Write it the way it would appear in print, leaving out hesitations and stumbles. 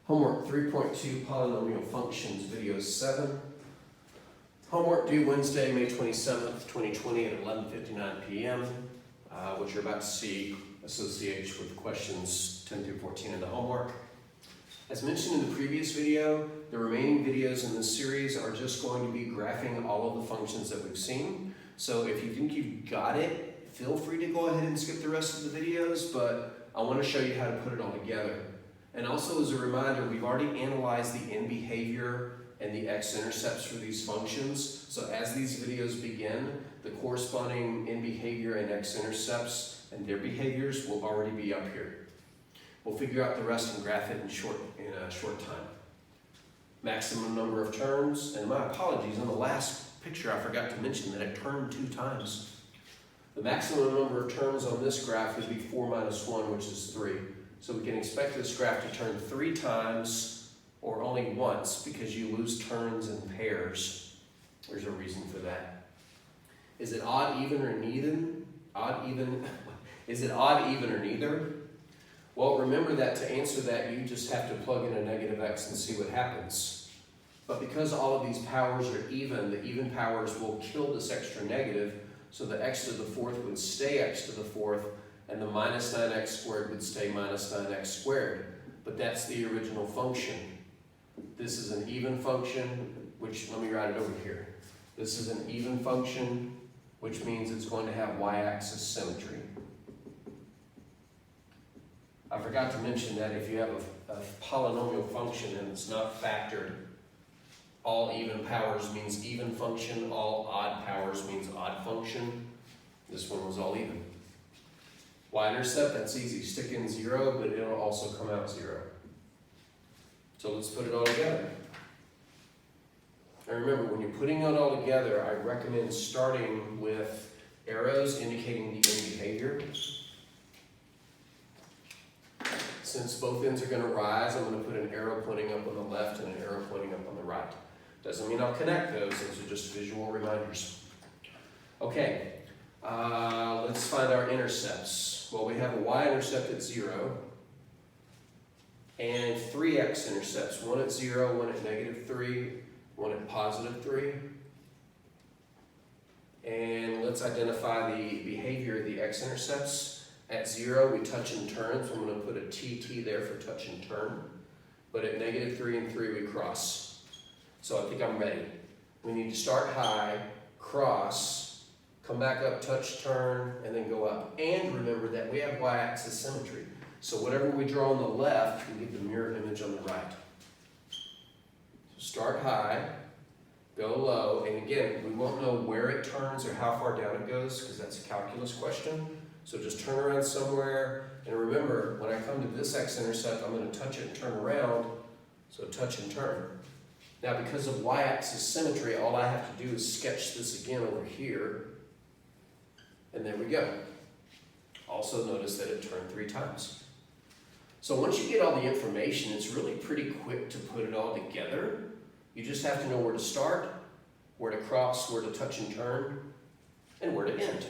Homework 3.2 Polynomial Functions, Video 7. Homework due Wednesday, May 27th, 2020 at 11:59 p.m. What you're about to see associates with questions 10 through 14 in the homework. As mentioned in the previous video, the remaining videos in this series are just going to be graphing all of the functions that we've seen. So if you think you've got it, feel free to go ahead and skip the rest of the videos, but I want to show you how to put it all together. And also as a reminder, we've already analyzed the end behavior and the x-intercepts for these functions. So as these videos begin, the corresponding end behavior and x-intercepts and their behaviors will already be up here. We'll figure out the rest and graph it in a short time. Maximum number of terms, and my apologies, on the last picture I forgot to mention that it turned 2 times. The maximum number of terms on this graph would be 4 minus 1, which is 3. So we can expect this graph to turn 3 times or only once because you lose turns in pairs. There's a reason for that. Is it odd, even, or neither? Is it odd, even, or neither? Well, remember that to answer that, you just have to plug in a negative x and see what happens. But because all of these powers are even, the even powers will kill this extra negative, so the x to the 4th would stay x to the 4th, and the minus 9x squared would stay minus 9x squared. But that's the original function. This is an even function, which, let me write it over here. This is an even function, which means it's going to have y-axis symmetry. I forgot to mention that if you have a polynomial function and it's not factored, all even powers means even function, all odd powers means odd function. This one was all even. Y-intercept, that's easy. Stick in 0, but it'll also come out 0. So let's put it all together. And remember, when you're putting it all together, I recommend starting with arrows indicating the end behavior. Since both ends are going to rise, I'm going to put an arrow pointing up on the left and an arrow pointing up on the right. Doesn't mean I'll connect those are just visual reminders. Okay, let's find our intercepts. Well, we have a y-intercept at 0 and 3 x-intercepts, one at 0, one at negative 3, one at positive 3. And let's identify the behavior of the x-intercepts. At 0, we touch and turn, so I'm going to put a TT there for touch and turn. But at negative 3 and 3, we cross. So I think I'm ready. We need to start high, cross, come back up, touch, turn, and then go up. And remember that we have y-axis symmetry. So whatever we draw on the left, we get the mirror image on the right. So start high, go low, and again, we won't know where it turns or how far down it goes because that's a calculus question. So just turn around somewhere, and remember, when I come to this x-intercept, I'm going to touch it and turn around, so touch and turn. Now, because of y-axis symmetry, all I have to do is sketch this again over here, and there we go. Also notice that it turned 3 times. So once you get all the information, it's really pretty quick to put it all together. You just have to know where to start, where to cross, where to touch and turn, and where to end.